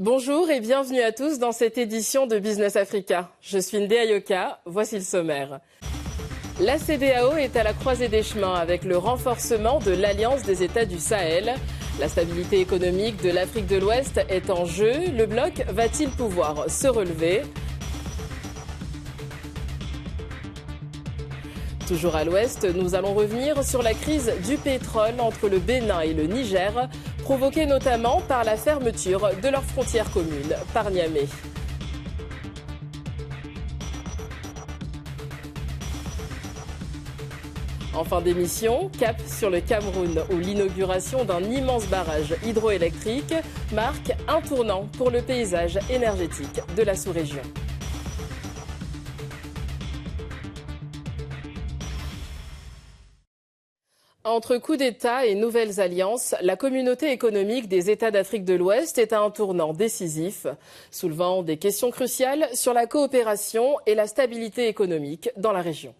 Bonjour et bienvenue à tous dans cette édition de Business Africa. Je suis Ndé Ayoka, voici le sommaire. La CEDEAO est à la croisée des chemins avec le renforcement de l'Alliance des États du Sahel. La stabilité économique de l'Afrique de l'Ouest est en jeu. Le bloc va-t-il pouvoir se relever ? Toujours à l'ouest, nous allons revenir sur la crise du pétrole entre le Bénin et le Niger, provoquée notamment par la fermeture de leur frontière commune par Niamey. En fin d'émission, cap sur le Cameroun où l'inauguration d'un immense barrage hydroélectrique marque un tournant pour le paysage énergétique de la sous-région. Entre coup d'État et nouvelles alliances, la communauté économique des États d'Afrique de l'Ouest est à un tournant décisif, soulevant des questions cruciales sur la coopération et la stabilité économique dans la région.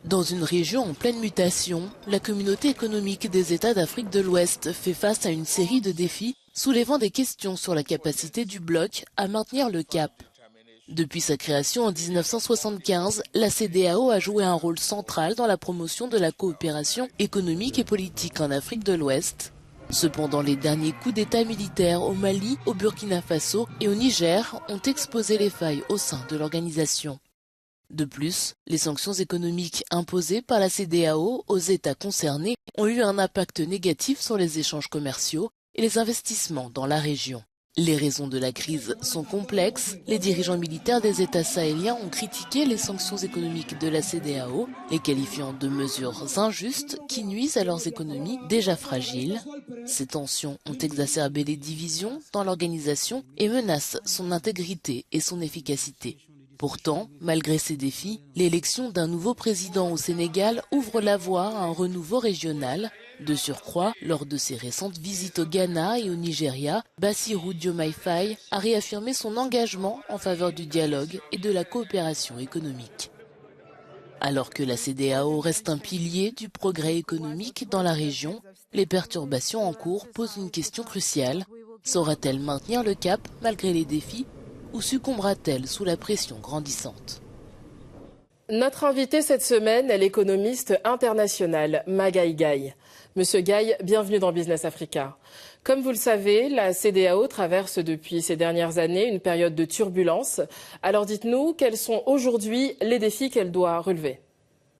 Dans une région en pleine mutation, la communauté économique des États d'Afrique de l'Ouest fait face à une série de défis, soulevant des questions sur la capacité du bloc à maintenir le cap. Depuis sa création en 1975, la CEDEAO a joué un rôle central dans la promotion de la coopération économique et politique en Afrique de l'Ouest. Cependant, les derniers coups d'État militaires au Mali, au Burkina Faso et au Niger ont exposé les failles au sein de l'organisation. De plus, les sanctions économiques imposées par la CEDEAO aux États concernés ont eu un impact négatif sur les échanges commerciaux et les investissements dans la région. Les raisons de la crise sont complexes. Les dirigeants militaires des États sahéliens ont critiqué les sanctions économiques de la CEDEAO, les qualifiant de mesures injustes qui nuisent à leurs économies déjà fragiles. Ces tensions ont exacerbé les divisions dans l'organisation et menacent son intégrité et son efficacité. Pourtant, malgré ces défis, l'élection d'un nouveau président au Sénégal ouvre la voie à un renouveau régional. De surcroît, lors de ses récentes visites au Ghana et au Nigeria, Bassirou Diomaye Faye a réaffirmé son engagement en faveur du dialogue et de la coopération économique. Alors que la CEDEAO reste un pilier du progrès économique dans la région, les perturbations en cours posent une question cruciale. Saura-t-elle maintenir le cap malgré les défis ou succombera-t-elle sous la pression grandissante ? Notre invité cette semaine est l'économiste international Magaye Gaye. Monsieur Gaye, bienvenue dans Business Africa. Comme vous le savez, la CEDEAO traverse depuis ces dernières années une période de turbulence. Alors dites-nous, quels sont aujourd'hui les défis qu'elle doit relever ?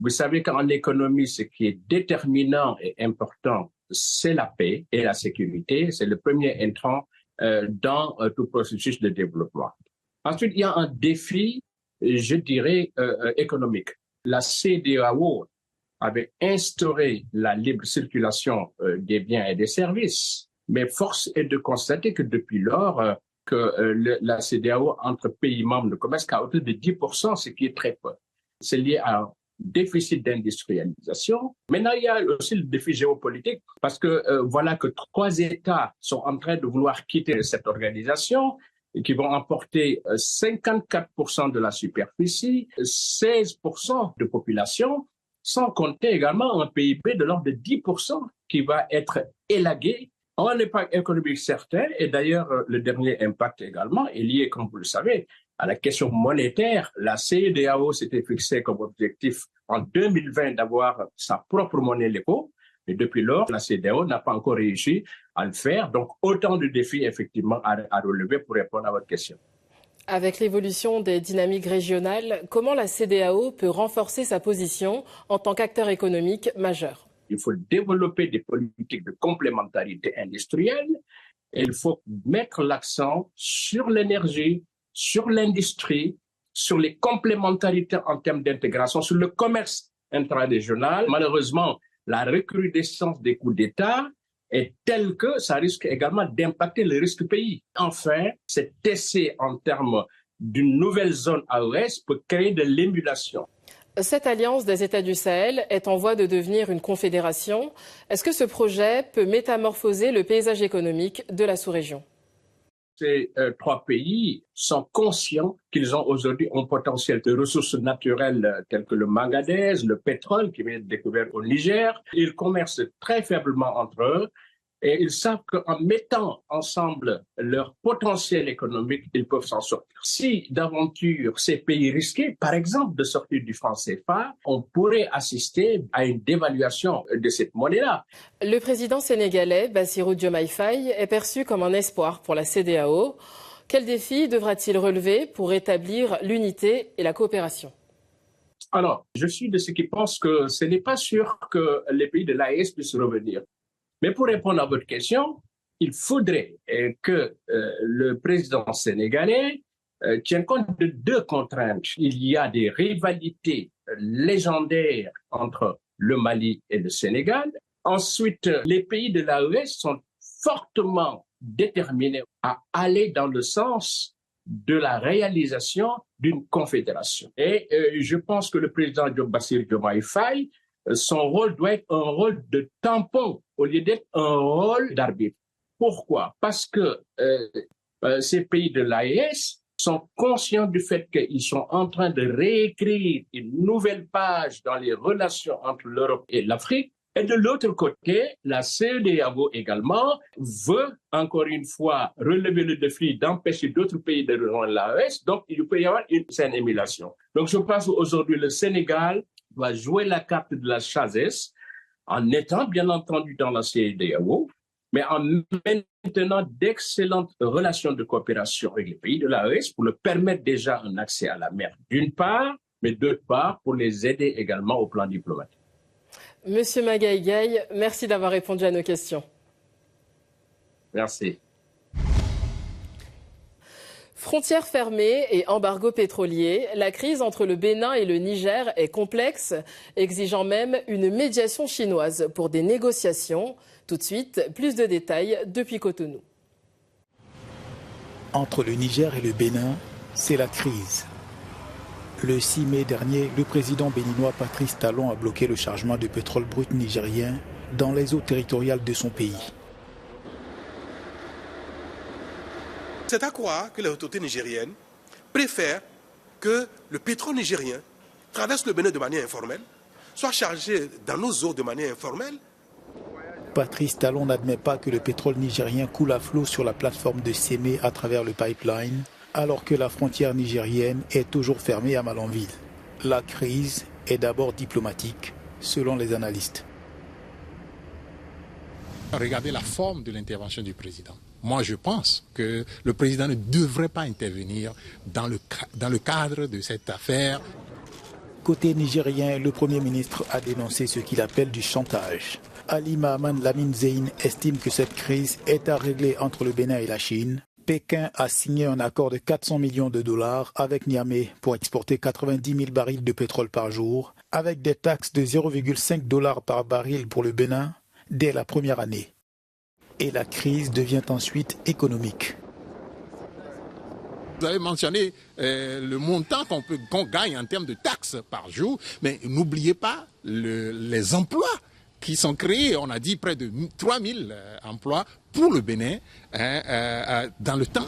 Vous savez qu'en économie, ce qui est déterminant et important, c'est la paix et la sécurité. C'est le premier entrant dans tout processus de développement. Ensuite, il y a un défi, je dirais, économique. La CEDEAO avait instauré la libre circulation des biens et des services. Mais force est de constater que depuis lors, la CEDEAO entre pays membres ne commerce qu'à hauteur de 10%, ce qui est très peu. C'est lié à un déficit d'industrialisation. Maintenant, il y a aussi le défi géopolitique parce que voilà que 3 États sont en train de vouloir quitter cette organisation et qui vont emporter 54% de la superficie, 16% de population, sans compter également un PIB de l'ordre de 10% qui va être élagué en un impact économique certain. Et d'ailleurs, le dernier impact également est lié, comme vous le savez, à la question monétaire. La CEDEAO s'était fixée comme objectif en 2020 d'avoir sa propre monnaie, l'ECO. Et depuis lors, la CEDEAO n'a pas encore réussi à le faire. Donc, autant de défis, effectivement, à relever pour répondre à votre question. Avec l'évolution des dynamiques régionales, comment la CEDEAO peut renforcer sa position en tant qu'acteur économique majeur ? Il faut développer des politiques de complémentarité industrielle et il faut mettre l'accent sur l'énergie, sur l'industrie, sur les complémentarités en termes d'intégration, sur le commerce intrarégional. Malheureusement, la recrudescence des coups d'État est telle que ça risque également d'impacter le risque pays. Enfin, cet essai en termes d'une nouvelle zone AES peut créer de l'émulation. Cette alliance des États du Sahel est en voie de devenir une confédération. Est-ce que ce projet peut métamorphoser le paysage économique de la sous-région ? ces trois pays sont conscients qu'ils ont aujourd'hui un potentiel de ressources naturelles telles que le manganèse, le pétrole qui vient d'être découvert au Niger. Ils commercent très faiblement entre eux. Et ils savent qu'en mettant ensemble leur potentiel économique, ils peuvent s'en sortir. Si d'aventure ces pays risquaient, par exemple, de sortir du franc CFA, on pourrait assister à une dévaluation de cette monnaie-là. Le président sénégalais, Bassirou Diomaye Faye, est perçu comme un espoir pour la CEDEAO. Quel défi devra-t-il relever pour rétablir l'unité et la coopération ? Alors, je suis de ceux qui pensent que ce n'est pas sûr que les pays de l'AES puissent revenir. Mais pour répondre à votre question, il faudrait que le président sénégalais tienne compte de deux contraintes. Il y a des rivalités légendaires entre le Mali et le Sénégal. Ensuite, les pays de l'AES sont fortement déterminés à aller dans le sens de la réalisation d'une confédération. Et je pense que le président Bassirou Diomaye Faye, son rôle doit être un rôle de tampon au lieu d'être un rôle d'arbitre. Pourquoi? Parce que ces pays de l'AES sont conscients du fait qu'ils sont en train de réécrire une nouvelle page dans les relations entre l'Europe et l'Afrique. Et de l'autre côté, la CEDEAO également veut, encore une fois, relever le défi d'empêcher d'autres pays de rejoindre l'AES. Donc, il peut y avoir une saine émulation. Donc, je pense qu'aujourd'hui, le Sénégal doit jouer la carte de la sagesse en étant bien entendu dans la CEDEAO, mais en maintenant d'excellentes relations de coopération avec les pays de l'AES pour leur permettre déjà un accès à la mer d'une part, mais d'autre part pour les aider également au plan diplomatique. Monsieur Magaye Gaye, merci d'avoir répondu à nos questions. Merci. Frontières fermées et embargo pétrolier, la crise entre le Bénin et le Niger est complexe, exigeant même une médiation chinoise pour des négociations. Tout de suite, plus de détails depuis Cotonou. Entre le Niger et le Bénin, c'est la crise. Le 6 mai dernier, le président béninois Patrice Talon a bloqué le chargement de pétrole brut nigérien dans les eaux territoriales de son pays. C'est à croire que les autorités nigériennes préfèrent que le pétrole nigérien traverse le Bénin de manière informelle, soit chargé dans nos eaux de manière informelle. Patrice Talon n'admet pas que le pétrole nigérien coule à flot sur la plateforme de Sémé à travers le pipeline, alors que la frontière nigérienne est toujours fermée à Malanville. La crise est d'abord diplomatique, selon les analystes. Regardez la forme de l'intervention du président. Moi, je pense que le président ne devrait pas intervenir dans le cadre de cette affaire. Côté nigérien, le Premier ministre a dénoncé ce qu'il appelle du chantage. Ali Mahaman Lamine Zeyn estime que cette crise est à régler entre le Bénin et la Chine. Pékin a signé un accord de 400 millions de dollars avec Niamey pour exporter 90 000 barils de pétrole par jour, avec des taxes de 0,5 $ par baril pour le Bénin dès la première année. Et la crise devient ensuite économique. Vous avez mentionné le montant qu'on gagne en termes de taxes par jour, mais n'oubliez pas les emplois qui sont créés. On a dit près de 3000 emplois pour le Bénin dans le temps.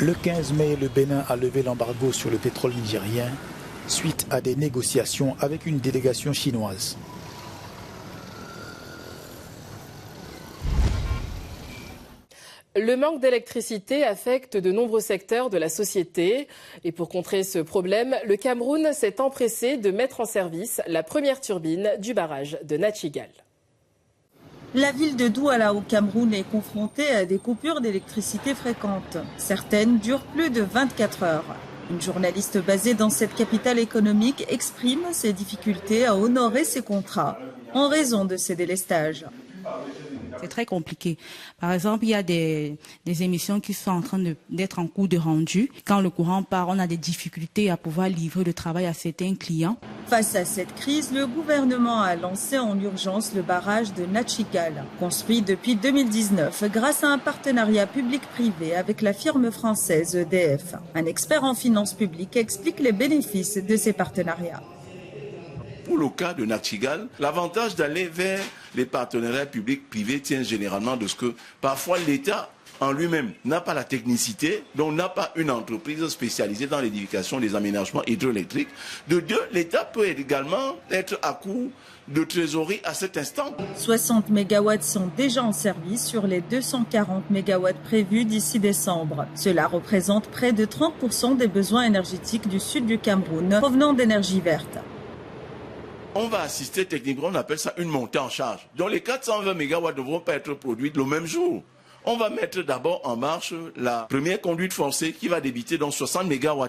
Le 15 mai, le Bénin a levé l'embargo sur le pétrole nigérien suite à des négociations avec une délégation chinoise. Le manque d'électricité affecte de nombreux secteurs de la société. Et pour contrer ce problème, le Cameroun s'est empressé de mettre en service la première turbine du barrage de Nachigal. La ville de Douala au Cameroun est confrontée à des coupures d'électricité fréquentes. Certaines durent plus de 24 heures. Une journaliste basée dans cette capitale économique exprime ses difficultés à honorer ses contrats en raison de ces délestages. C'est très compliqué. Par exemple, il y a des émissions qui sont en train d'être en cours de rendu. Quand le courant part, on a des difficultés à pouvoir livrer le travail à certains clients. Face à cette crise, le gouvernement a lancé en urgence le barrage de Nachigal, construit depuis 2019 grâce à un partenariat public-privé avec la firme française EDF. Un expert en finances publiques explique les bénéfices de ces partenariats. Pour le cas de Nachigal, l'avantage d'aller vers les partenariats publics-privés tient généralement de ce que parfois l'État en lui-même n'a pas la technicité, donc n'a pas une entreprise spécialisée dans l'édification des aménagements hydroélectriques. De deux, l'État peut également être à court de trésorerie à cet instant. 60 MW sont déjà en service sur les 240 MW prévus d'ici décembre. Cela représente près de 30% des besoins énergétiques du sud du Cameroun provenant d'énergie verte. On va assister techniquement, on appelle ça une montée en charge. Donc les 420 MW ne vont pas être produites le même jour. On va mettre d'abord en marche la première conduite forcée qui va débiter dans 60 MW.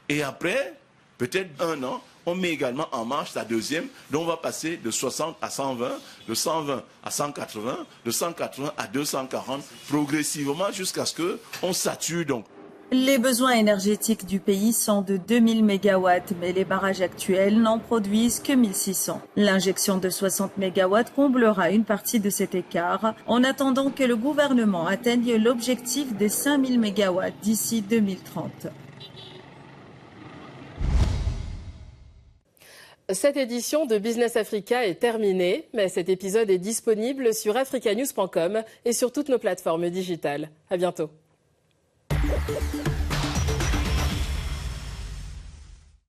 Et après, peut-être un an, on met également en marche la deuxième, dont on va passer de 60 à 120, de 120 à 180, de 180 à 240, progressivement jusqu'à ce qu'on sature donc. Les besoins énergétiques du pays sont de 2000 MW, mais les barrages actuels n'en produisent que 1600. L'injection de 60 MW comblera une partie de cet écart, en attendant que le gouvernement atteigne l'objectif des 5000 MW d'ici 2030. Cette édition de Business Africa est terminée, mais cet épisode est disponible sur africanews.com et sur toutes nos plateformes digitales. À bientôt.